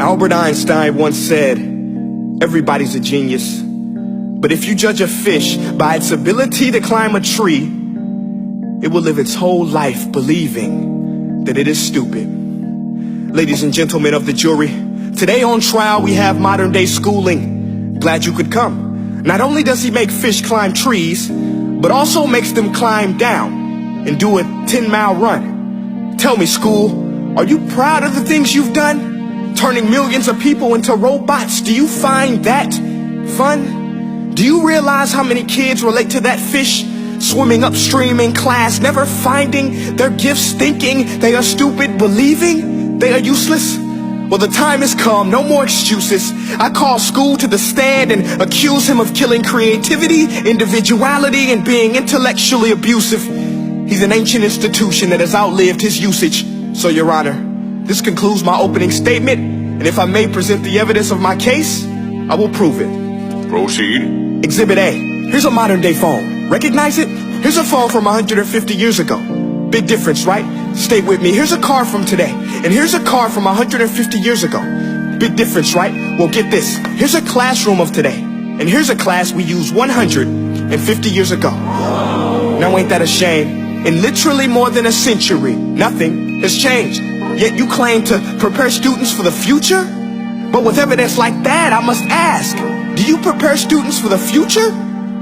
Albert Einstein once said, everybody's a genius, but if you judge a fish by its ability to climb a tree, it will live its whole life believing that it is stupid. Ladies and gentlemen of the jury, today on trial we have modern day schooling. Glad you could come. Not only does he make fish climb trees, but also makes them climb down and do a 10-mile run. Tell me, school, are you proud of the things you've done? Turning millions of people into robots, do you find that fun? Do you realize how many kids relate to that fish swimming upstream in class, never finding their gifts, thinking they are stupid, believing they are useless? Well, the time has come, no more excuses. I call school to the stand and accuse him of killing creativity, individuality, and being intellectually abusive. He's an ancient institution that has outlived his usage. So, Your Honor, this concludes my opening statement, and if I may present the evidence of my case, I will prove it. Proceed. Exhibit A. Here's a modern day phone. Recognize it? Here's a phone from 150 years ago. Big difference, right? Stay with me. Here's a car from today, and here's a car from 150 years ago. Big difference, right? Well, get this. Here's a classroom of today, and here's a class we used 150 years ago. Now ain't that a shame? In literally more than a century, nothing has changed. Yet you claim to prepare students for the future? But with evidence like that, I must ask, do you prepare students for the future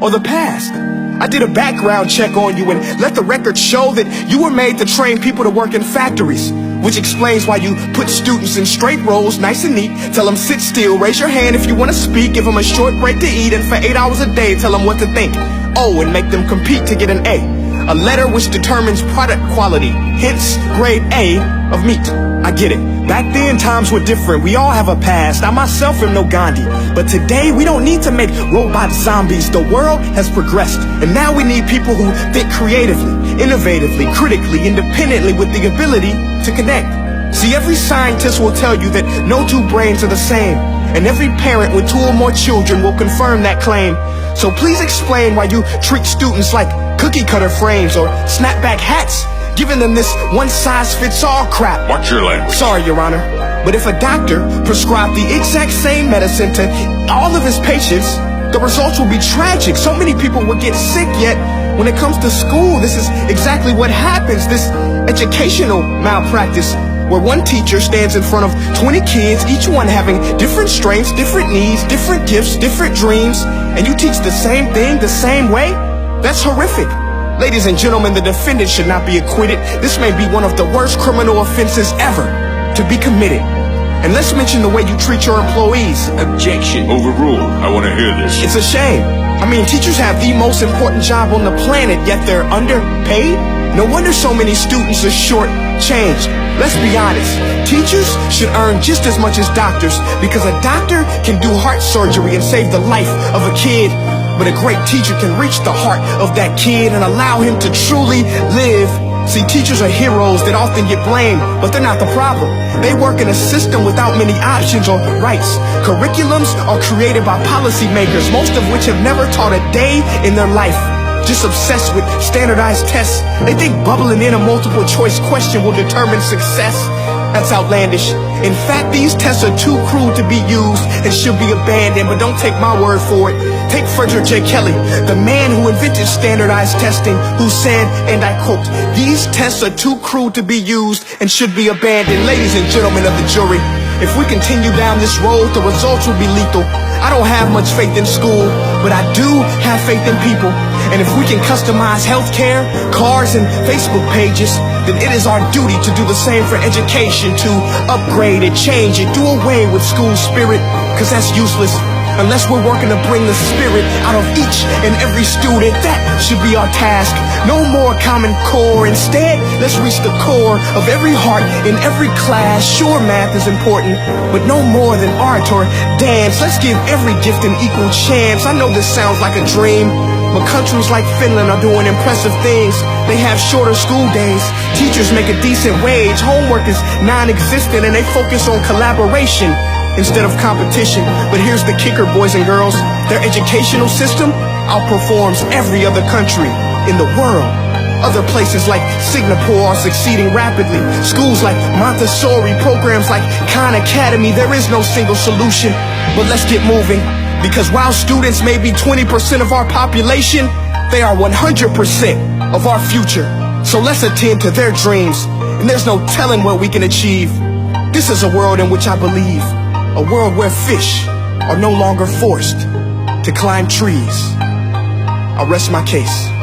or the past? I did a background check on you and let the record show that you were made to train people to work in factories, which explains why you put students in straight rows, nice and neat, tell them sit still, raise your hand if you want to speak, give them a short break to eat, and for 8 hours a day tell them what to think. Oh, and make them compete to get an A. A letter which determines product quality, hence grade A of meat. I get it. Back then, times were different. We all have a past. I myself am no Gandhi. But today, we don't need to make robot zombies. The world has progressed. And now we need people who think creatively, innovatively, critically, independently, with the ability to connect. See, every scientist will tell you that no two brains are the same. And every parent with 2 or more children will confirm that claim. So please explain why you treat students like cookie cutter frames or snapback hats, giving them this one-size-fits-all crap. Watch your language. Sorry, Your Honor, but if a doctor prescribed the exact same medicine to all of his patients, the results will be tragic. So many people will get sick, yet when it comes to school, this is exactly what happens. This educational malpractice, where one teacher stands in front of 20 kids, each one having different strengths, different needs, different gifts, different dreams, and you teach the same thing the same way? That's horrific. Ladies and gentlemen, the defendant should not be acquitted. This may be one of the worst criminal offenses ever to be committed. And let's mention the way you treat your employees. Objection. Overruled. I want to hear this. It's a shame. I mean, teachers have the most important job on the planet, yet they're underpaid? No wonder so many students are short-changed. Let's be honest. Teachers should earn just as much as doctors, because a doctor can do heart surgery and save the life of a kid. But a great teacher can reach the heart of that kid and allow him to truly live. See, teachers are heroes that often get blamed, but they're not the problem. They work in a system without many options or rights. Curriculums are created by policymakers, most of which have never taught a day in their life. Just obsessed with standardized tests. They think bubbling in a multiple choice question will determine success. That's outlandish. In fact, these tests are too cruel to be used and should be abandoned, but don't take my word for it. Take Frederick J. Kelly, the man who invented standardized testing, who said, and I quote, "These tests are too cruel to be used and should be abandoned." Ladies and gentlemen of the jury, if we continue down this road, the results will be lethal. I don't have much faith in school, but I do have faith in people. And if we can customize healthcare, cars, and Facebook pages, then it is our duty to do the same for education, to upgrade it, change it, do away with school spirit, because that's useless. Unless we're working to bring the spirit out of each and every student, that should be our task. No more Common Core. Instead, let's reach the core of every heart in every class. Sure, math is important, but no more than art or dance. Let's give every gift an equal chance. I know this sounds like a dream, but countries like Finland are doing impressive things. They have shorter school days. Teachers make a decent wage. Homework is non-existent, and they focus on collaboration instead of competition. But here's the kicker, boys and girls. Their educational system outperforms every other country in the world. Other places like Singapore are succeeding rapidly. Schools like Montessori, programs like Khan Academy. There is no single solution, but let's get moving. Because while students may be 20% of our population, they are 100% of our future. So let's attend to their dreams, and there's no telling what we can achieve. This is a world in which I believe, a world where fish are no longer forced to climb trees. I'll rest my case.